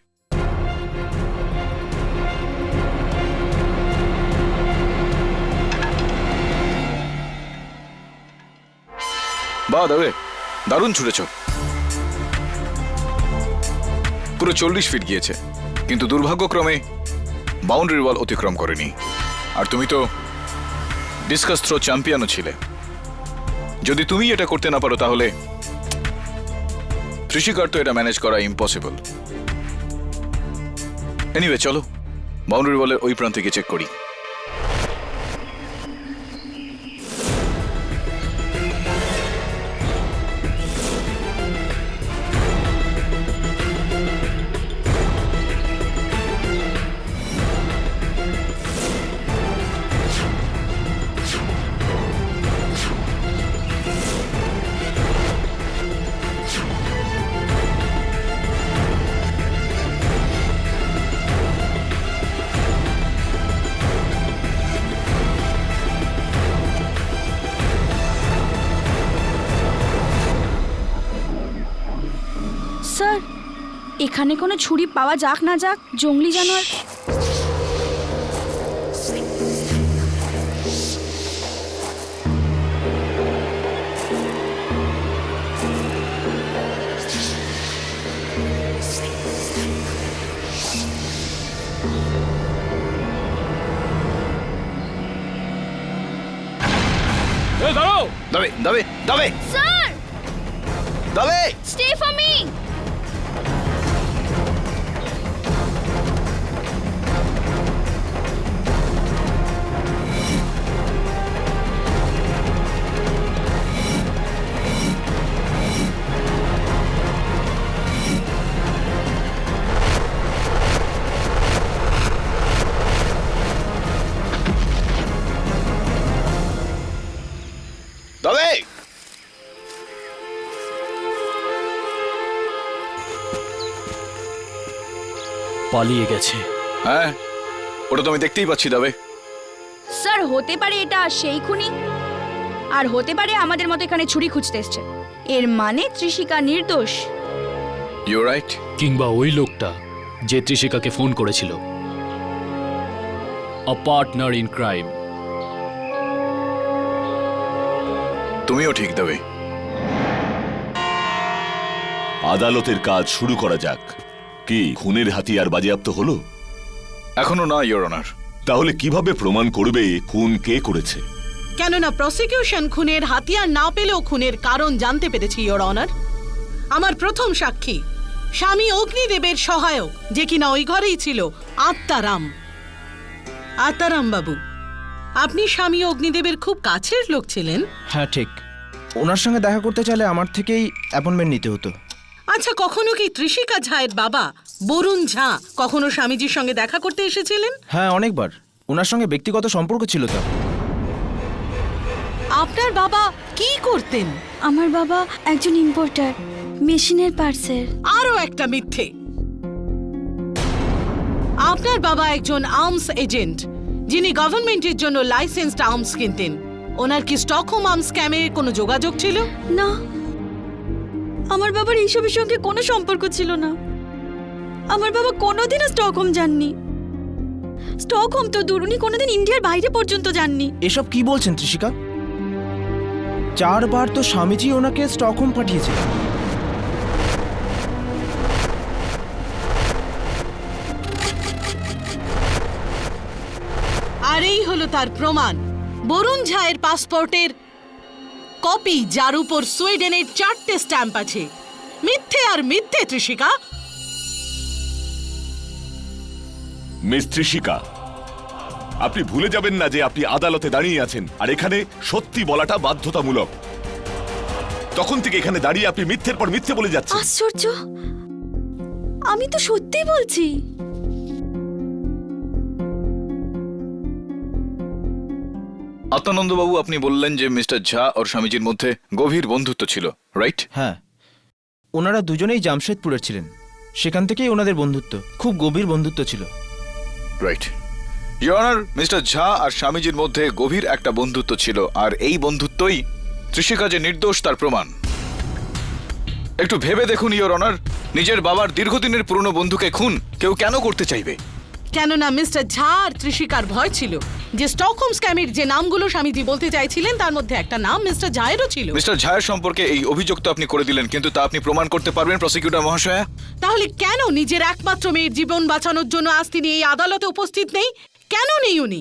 বাহ দাবে, দারুণ ছুটেছ। পুরো 40 ফিট গিয়েছে, কিন্তু দুর্ভাগ্যক্রমে বাউন্ডারি ওয়াল অতিক্রম করেনি। আর তুমি তো ডিসকাস থ্রো চ্যাম্পিয়নও ছিলে। যদি তুমি এটা করতে না পারো তাহলে ত্রিশিকার তো এটা ম্যানেজ করা ইম্পসিবল। এনিওয়ে চলো বাউন্ডারি ওয়ালের ওই প্রান্তে গিয়ে চেক করি। স্যার, এখানে কোনো ছুরি পাওয়া যাক না যাক, জঙ্গলি জানোয়ার। দাঁড়াও! Dabe Dabe Dabe sir, Dabe. Stay for me. Dabe পালিয়ে গেছে। হ্যাঁ, ওটা তো আমি দেখতেই পাচ্ছি। দাবে স্যার, হতে পারে এটা সেই খুনি, আর হতে পারে আমাদের মতো এখানে ছুরি খুঁজতে এসছে। এর মানে ত্রিশিকা নির্দোষ। You right. কিংবা ওই লোকটা যে ত্রিশিকাকে ফোন করেছিল, আ পার্টনার ইন ক্রাইম। তুমিও ঠিক দাবে। আদালতের কাজ শুরু করা যাক। কি খুনের হাতিয়ার বাজেয়াপ্ত হলো? এখনো না ইওর অনার। তাহলে কিভাবে প্রমাণ করবে খুন কে করেছে? কেননা প্রসিকিউশন খুনের হাতিয়ার না পেলেও খুনের কারণ জানতে পেরেছি, ইয়োর অনার। আমার প্রথম সাক্ষী স্বামী অগ্নিদেবের সহায়ক, যে কিনা ওই ঘরেই ছিল, আত্মারাম। আত্মারাম বাবু, আপনি স্বামী অগ্নিদেবের খুব কাছের লোক ছিলেন। হ্যাঁ ঠিক, ওনার সঙ্গে দেখা করতে চাইলে আমার থেকেই অ্যাপয়েন্টমেন্ট নিতে হতো। আচ্ছা, কখনো কি ত্রিশিকা ঝায়ের বাবা বরুণ ঝা কখনো স্বামীজির সঙ্গে দেখা করতে এসেছিলেন? হ্যাঁ অনেকবার, ওনার সঙ্গে ব্যক্তিগত সম্পর্ক ছিল তার। আপনার বাবা কি করতেন? আমার বাবা একজন ইম্পোর্টার, মেশিনের পার্সের। আরও একটা মিথ্যে। আপনার বাবা একজন আর্মস এজেন্ট, যিনি গভর্নমেন্টের জন্য লাইসেন্সড আর্মস কিনতেন। ওনার কি স্টকহোম আর্মস স্ক্যামে কোনো যোগাযোগ ছিল? না, আমার বাবার এইসবের সঙ্গে কোনো সম্পর্ক ছিল না। আমার বাবা কোনোদিনও স্টকহোম যাননি। স্টকহোম তো দূর, উনি কোনোদিন ইন্ডিয়ার বাইরে পর্যন্ত যাননি। এসব কি বলছেন ত্রিশিকা? 4 বার তো স্বামীজি ওনাকে স্টকহোম পাঠিয়েছিলেন। আর এই হলো তার প্রমাণ, বরুণ ঝায়ের পাসপোর্টের কপি, যার উপর সুইডেনের 4টে স্ট্যাম্প আছে। মিথ্যে আর মিথ্যে, ত্রিশিকা। মিস ত্রিশিকা, আপনি ভুলে যাবেন না যে আপনি আদালতে দাঁড়িয়ে আছেন, আর এখানে সত্যি বলাটা বাধ্যতামূলক। তখন থেকে এখানে দাঁড়িয়ে আপনি মিথ্যের পর মিথ্যে বলে যাচ্ছেন। আশ্চর্য, আমি তো সত্যি বলছি। আত্মানন্দবাবু, আপনি বললেন যে মিস্টার ঝা আর স্বামীজির মধ্যে গভীর বন্ধুত্ব ছিল, রাইট? হ্যাঁ, ওনারা দুজনেই জামশেদপুরের ছিলেন, সেখান থেকেই ওনাদের বন্ধুত্ব, খুব গভীর বন্ধুত্ব ছিল। রাইট ইওর অনার, মিস্টার ঝা আর স্বামীজির মধ্যে গভীর একটা বন্ধুত্ব ছিল, আর এই বন্ধুত্বই ত্রিশিকা যে নির্দোষ তার প্রমাণ। একটু ভেবে দেখুন ইওর অনার, নিজের বাবার দীর্ঘদিনের পুরনো বন্ধুকে খুন কেউ কেন করতে চাইবে? কেননা মিস্টার ঝা আর ত্রিশিকার ভয় ছিল যে স্টকহোম স্ক্যামের যে নামগুলো স্বামীজি বলতে চাইছিলেন তার মধ্যে একটা নাম মিস্টার ঝায়েরও ছিল। মিস্টার ঝায়ের সম্পর্কে এই অভিযোগ তো আপনি করে দিলেন, কিন্তু তা আপনি প্রমাণ করতে পারবেন প্রসিকিউটর মহাশয়া? তাহলে কেন নিজের একমাত্র মেয়ের জীবন বাঁচানোর জন্য আজ তিনি এই আদালতে উপস্থিত নেই? কেন নেই উনি?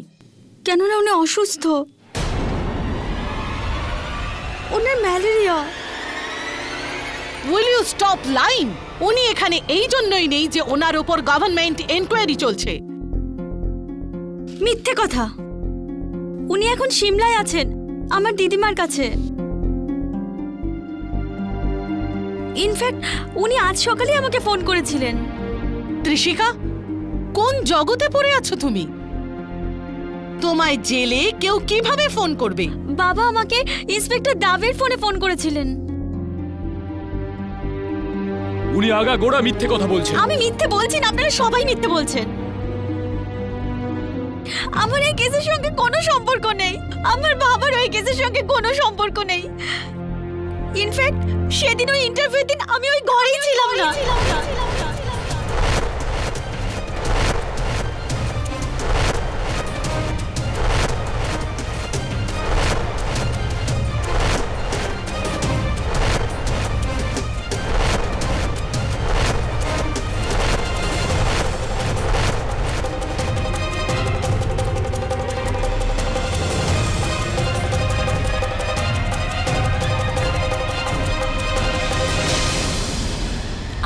কেননা উনি অসুস্থ, ওনার malaria. Will you stop lying? উনি এখানে এই জন্যই নেই যে ওনার উপর গভর্নমেন্ট এনকোয়ারি চলছে। মিথ্যে কথা। উনি এখন সিমলায় আছেন আমার দিদিমার কাছে। ইনফ্যাক্ট উনি আজ সকালে আমাকে ফোন করেছিলেন। ত্রিশিকা, কোন জগতে পড়ে আছো তুমি? তোমায় জেলে কেউ কিভাবে ফোন করবে? বাবা আমাকে ইন্সপেক্টর দাবের ফোনে ফোন করেছিলেন। উনি আগা গোড়া মিথ্যে কথা বলছেন। আমি মিথ্যে বলছি না, আপনারা সবাই মিথ্যে বলছেন। আমার এই কেসের সঙ্গে কোনো সম্পর্ক নেই, আমার বাবার ওই কেসের সঙ্গে কোনো সম্পর্ক নেই। ইনফ্যাক্ট সেদিন ওই ইন্টারভিউ দিন আমি ওই ঘরেই ছিলাম না।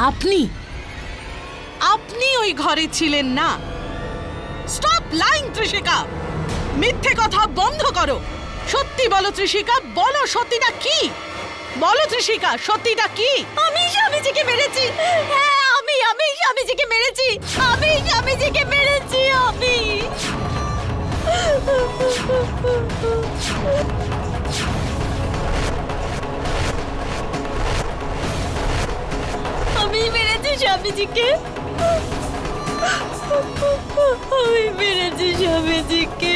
আপনি আপনি ওই ঘরে ছিলেন না। স্টপ লাইং ত্রিশিকা, মিথ্যে কথা বন্ধ করো। সত্যি বলো ত্রিশিকা, বলো সত্যিটা কি? বলো ত্রিশিকা, সত্যিটা কি? আমি স্বামীজিকে মেরেছি। হ্যাঁ, আমি স্বামীজিকে মেরেছি। আমি স্বামীজিকে মেরেছি। আমি মেরেছি স্বামীজিকে। আমি মেরেছি স্বামীজিকে।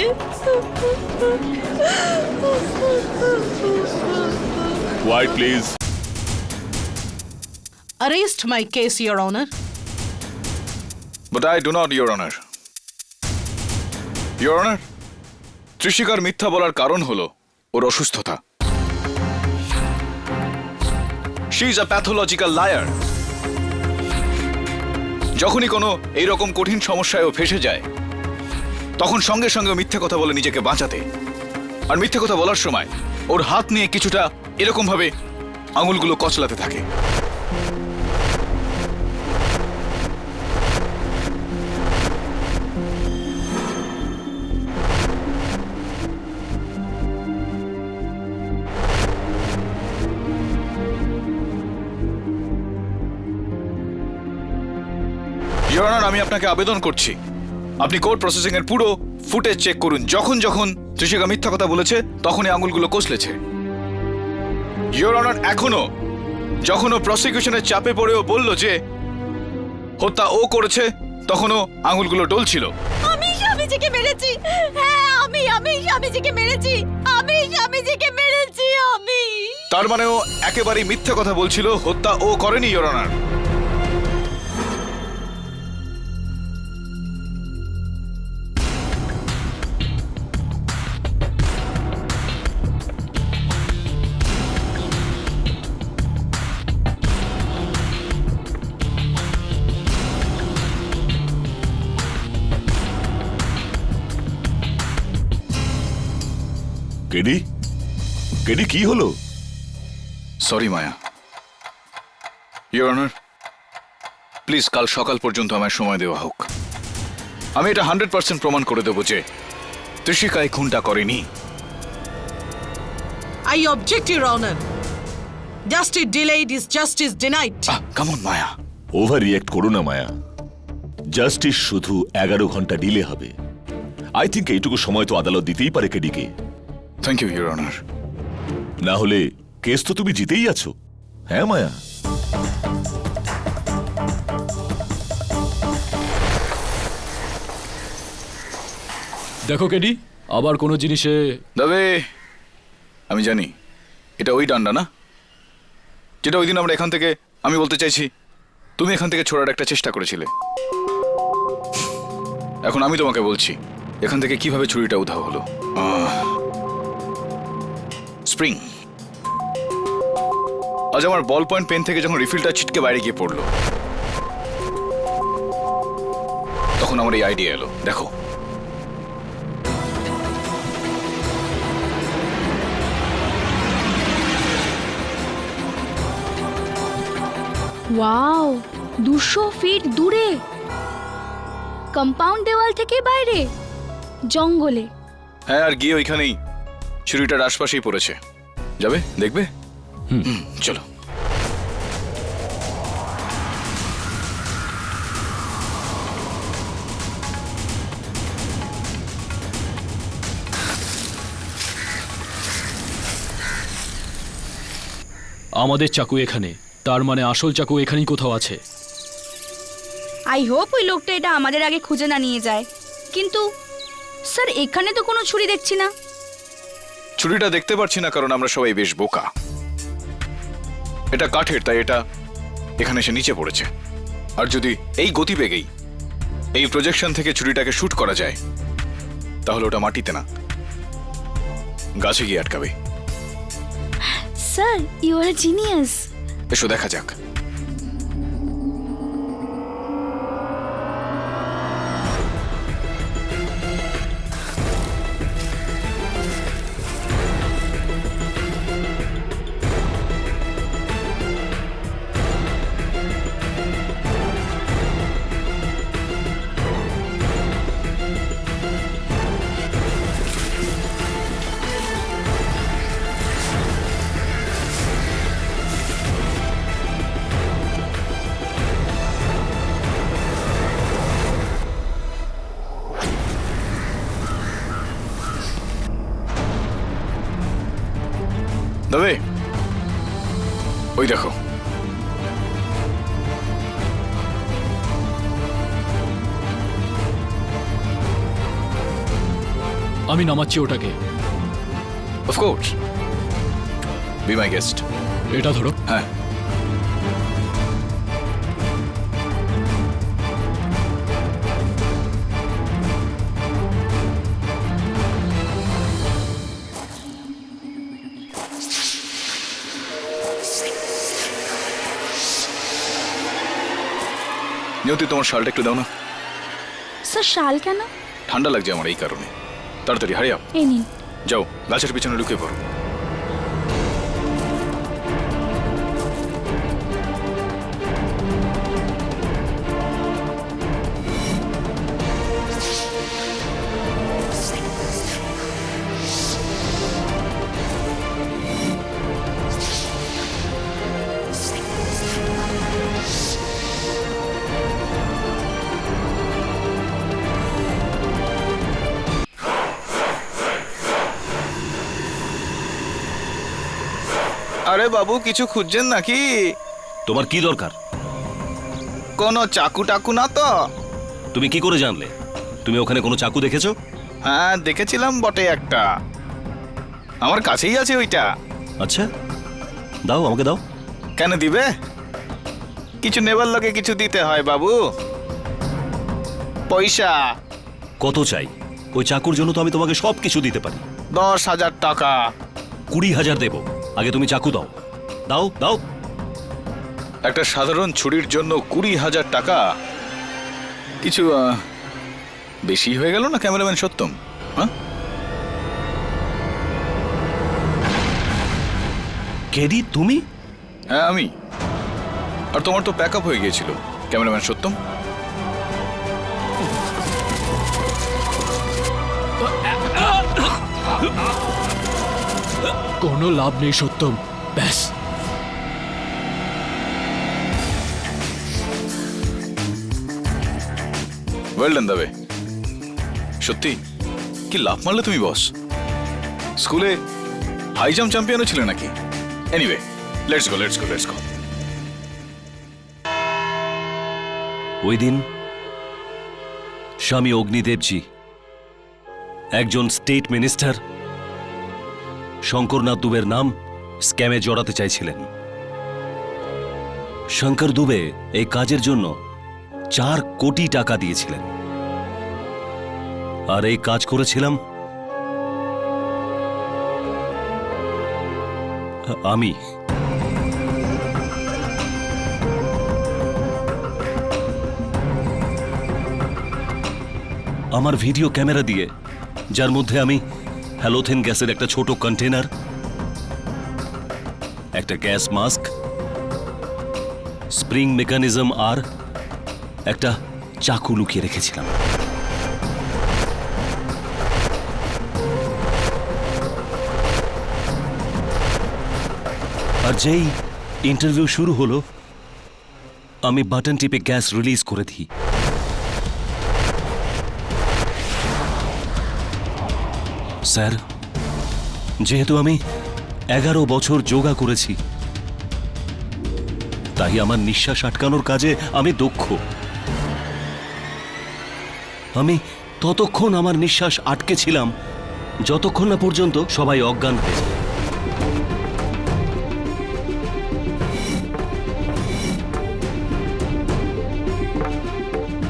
Quiet, please. Arrest my case, Your Honor. But I do not, Your Honor. Your Honor, ত্রিশিকার মিথ্যা বলার কারণ হলো ওর অসুস্থতা। She is a pathological liar. যখনই কোনো এইরকম কঠিন সমস্যায় ও ফেসে যায় তখন সঙ্গে সঙ্গে মিথ্যে কথা বলে নিজেকে বাঁচাতে। আর মিথ্যে কথা বলার সময় ওর হাত নিয়ে কিছুটা এরকম ভাবে আঙুলগুলো কচলাতে থাকে। ইওর অনার, আমি আপনাকে আবেদন করছি আপনি কোর্ট প্রসেসিং এর পুরো ফুটেজ চেক করুন। যখন যখন ত্রিশিকা মিথ্যা কথা বলেছে তখনই আঙুলগুলো কষলেছে। ইওর অনার, এখনো যখনও প্রসিকিউশনের চাপে পড়েও বলল যে হত্যা ও করেছে তখনও আঙুলগুলো ডলছিল। আমি স্বামীজিকে মেরেছি। হ্যাঁ, আমি স্বামীজিকে মেরেছি। আমি স্বামীজিকে মেরেছি। তার মানে ও একেবারেই মিথ্যা কথা বলছিল, হত্যা ও করেনি ইওর অনার। কেডি, কেডি কি হলো? Sorry Maya. Your honour, please কাল সকাল পর্যন্ত আমায় সময় দেওয়া হোক। আমি এটা 100% প্রমাণ করে দেবো যে ত্রিশিকা এই খুনটা করেনি। I object, Your Honor. Justice delayed is justice denied. Come on Maya. Overreact করো না মায়া। জাস্টিস শুধু 11 ঘন্টা ডিলে হবে। আই থিঙ্ক এইটুকু সময় তো আদালত দিতেই পারে কেডিকে। Thank you your honour. না হলে কেস তো তুমি জিতেই আছো। হ্যাঁ মায়া। দেখো কেডি, আবার কোনো জিনিসে তবে আমি জানি এটা ওই ডান্ডা না যেটা ওই দিন আমরা এখান থেকে, আমি বলতে চাইছি তুমি এখান থেকে ছোড়ার একটা চেষ্টা করেছিলে। এখন আমি তোমাকে বলছি এখান থেকে কিভাবে ছুরিটা উধাও হলো। স্প্রিং। আজ আমার বল পয়েন্ট পেন থেকে যখন রিফিলটা ছিটকে বাইরে গিয়ে পড়লো, তখন আমার এই আইডিয়া এলো। দেখো, ওয়াও, 200 ফিট দূরে, কম্পাউন্ড দেওয়াল থেকে বাইরে, জঙ্গলে। হ্যাঁ, আর গিয়ে ওইখানেই ছুরিটার আশপাশেই পড়েছে। যাবে, দেখবে? চলো। আমাদের চাকু এখানে, তার মানে আসল চাকু এখানেই কোথাও আছে। আই হোপ ওই লোকটা এটা আমাদের আগে খুঁজে না নিয়ে যায়। কিন্তু স্যার, এখানে তো কোনো ছুরি দেখছি না। ছুরিটা দেখতে পাচ্ছি না কারণ আমরা সবাই বেশ বোকা। এটা কাঠের, তাই এটা এখানে এসে নিচে পড়েছে। আর যদি এই গতিবেগেই এই প্রজেকশন থেকে ছুরিটাকে শুট করা যায়, তাহলে ওটা মাটিতে না, গাছে গিয়ে আটকাবে। Sir, you are genius. এসো দেখা যাক। তবে ওই দেখো, আমি নামাচ্ছি ওটাকে। Of course, be my guest. এটা ধরো। হ্যাঁ, নিয়তি তোমার শালটা একটু দাও না। স্যার, শাল কেন? ঠান্ডা লাগছে আমার, এই কারণে। তাড়াতাড়ি হারিয়ে এই নিন। যাও, গাছের পিছনে লুকিয়ে পড়ো। আরে বাবু, কিছু খুঁজছেন নাকি? তোমার কি দরকার? কোনো চাকু টাকু না তো? তুমি কি করে জানলে? তুমি ওখানে কোনো চাকু দেখেছো? হ্যাঁ, দেখেছিলাম বটে একটা। আমার কাছেই আছে ওইটা। আচ্ছা, দাও, আমাকে দাও। কেন দিবে? কিছু নেবার লোকে কিছু দিতে হয় বাবু, পয়সা। কত চাই? ওই চাকুর জন্য তো আমি তোমাকে সব কিছু দিতে পারি। 10,000 টাকা। 20,000 দেবো। আগে তুমি চাকু দাও। দাও দাও। একটা সাধারণ ছুরির জন্য 20,000 টাকা কিছু বেশি হয়ে গেল না ক্যামেরাম্যান সত্যম? হ্যাঁ, কেডি তুমি? হ্যাঁ আমি। আর তোমার তো প্যাক আপ হয়ে গিয়েছিল ক্যামেরাম্যান সত্যম। কোনো লাভ নেই সত্যম, ব্যাস। Well done Dabe. সত্যি কি লাভ মারলে তুমি বস? স্কুলে হাই জাম্প চ্যাম্পিয়নও ছিলে নাকি? Anyway, let's go let's go let's go. ওই দিন স্বামী অগ্নিদেবজি, একজন স্টেট মিনিস্টার, শঙ্করনাথ দুবের নাম স্ক্যামে জড়াতে চাইছিলেন। শঙ্কর দুবে এই কাজের জন্য 4 কোটি টাকা দিয়েছিলেন। আর এই কাজ করেছিলাম আমি। আমার ভিডিও ক্যামেরা দিয়ে, যার মধ্যে আমি হ্যালোথেন গ্যাসের একটা ছোট কন্টেনার, একটা গ্যাস মাস্ক, স্প্রিং মেকানিজম আর একটা চাকু লুকিয়ে রেখেছিলাম। আর যেই ইন্টারভিউ শুরু হলো, আমি বাটন টিপে গ্যাস রিলিজ করে দিই। স্যার, যেহেতু আমি 11 বছর যোগা করেছি, তাই আমার নিঃশ্বাস আটকানোর কাজে আমি দক্ষ। আমি ততক্ষণ আমার নিঃশ্বাস আটকে ছিলাম যতক্ষণ না পর্যন্ত সবাই অজ্ঞান হয়ে যায়।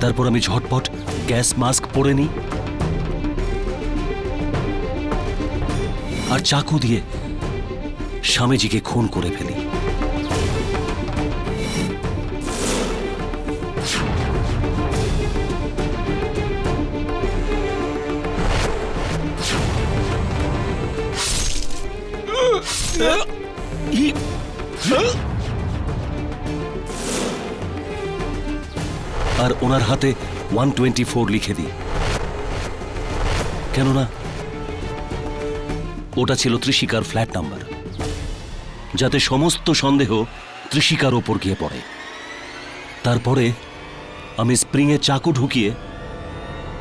তারপর আমি ঝটপট গ্যাস মাস্ক পরে নিই আর চাকু দিয়ে স্বামীজিকে খুন করে ফেলি। আর ওনার হাতে 124 লিখে দিই, কেননা ওটা ছিল ত্রিশিকার ফ্ল্যাট নাম্বার, যাতে সমস্ত সন্দেহ ত্রিশিকার ওপর গিয়ে পড়ে। তারপরে আমি স্প্রিংয়ে চাকু ঢুকিয়ে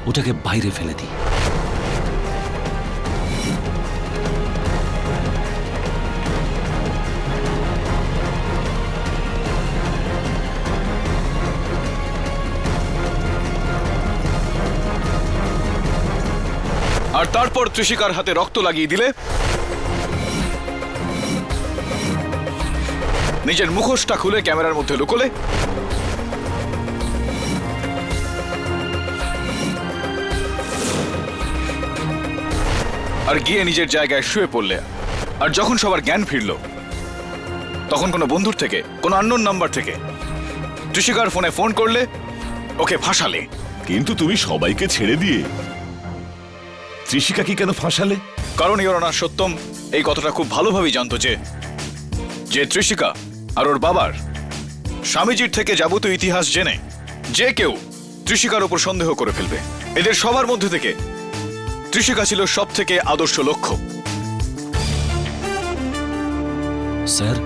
ওটাকে বাইরে ফেলে দিই। আর তারপর ত্রিশিকার হাতে রক্ত লাগিয়ে দিলে, নিজের মুখোশটা খুলে ক্যামেরার মধ্যে লুকোলে, আর গিয়ে নিজের জায়গায় শুয়ে পড়লে। আর যখন সবার জ্ঞান ফিরল, তখন কোনো বন্ধুর থেকে, কোনো আননোন নাম্বার থেকে ত্রিশিকার ফোনে ফোন করলে, ওকে ফাঁসালে। কিন্তু তুমি সবাইকে ছেড়ে দিয়ে ত্রিশিকা কি কেন ফাঁসালে? কারণ ইওর অনার সত্যম এই কথাটা খুব ভালোভাবেই জানতো যে ত্রিশিকা আর ওর বাবার স্বামীজির থেকে যাবতীয় ইতিহাস জেনে যে কেউ ত্রিশিকার উপর সন্দেহ করে ফেলবে। এদের সবার মধ্যে থেকে ত্রিশিকা ছিল সব থেকে আদর্শ লক্ষ্য। স্যার,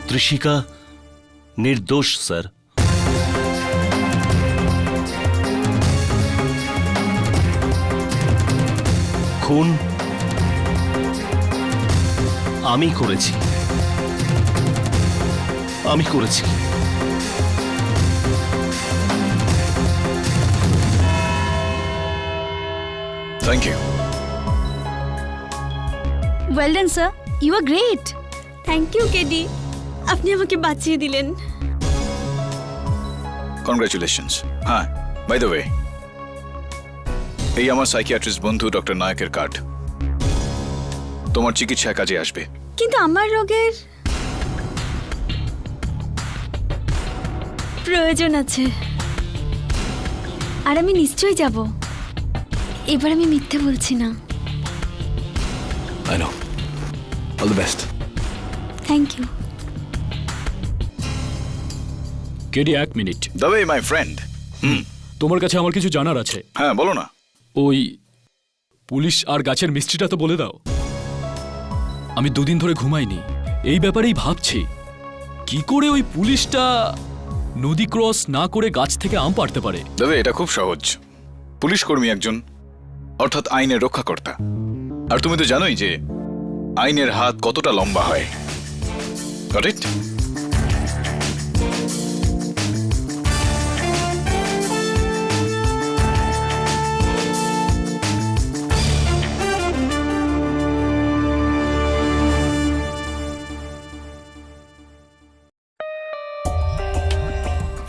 ত্রিশিকা নির্দোষ স্যার। খুন আমি করেছি, আমি করেছি। Thank you. Well done sir, you are great. Thank you KD, আপনি আমাকে বাঁচিয়ে দিলেন। কনগ্রাচুলেশনস। হ্যাঁ, বাই দ্য ওয়ে, এই আমার সাইকিয়াট্রিস্ট বন্ধু ডক্টর নায়কের কার্ড। তোমার চিকিৎসায় কাজে আসবে। কিন্তু আমার রোগের প্রয়োজন আছে, আর আমি নিশ্চয়ই যাব। এবার আমি মিথ্যে বলছি না। I know. All the best. Thank you. KD, 1 minute. The way my friend. তোমার কাছে আমার কিছু জানার আছে। হ্যাঁ, বলো না। ওই পুলিশ আর গাছের মিস্ত্রিটা তো বলে দাও। আমি 2 দিন ধরে ঘুমাইনি, এই ব্যাপারেই ভাবছি কি করে ওই পুলিশটা নদী ক্রস না করে গাছ থেকে আম পাড়তে পারে। তবে এটা খুব সহজ। পুলিশ কর্মী একজন, অর্থাৎ আইনের রক্ষাকর্তা। আর তুমি তো জানোই যে আইনের হাত কতটা লম্বা হয়। Got it?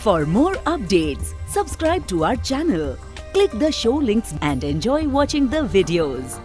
For more updates, subscribe to our channel, Click the show links and enjoy watching the videos.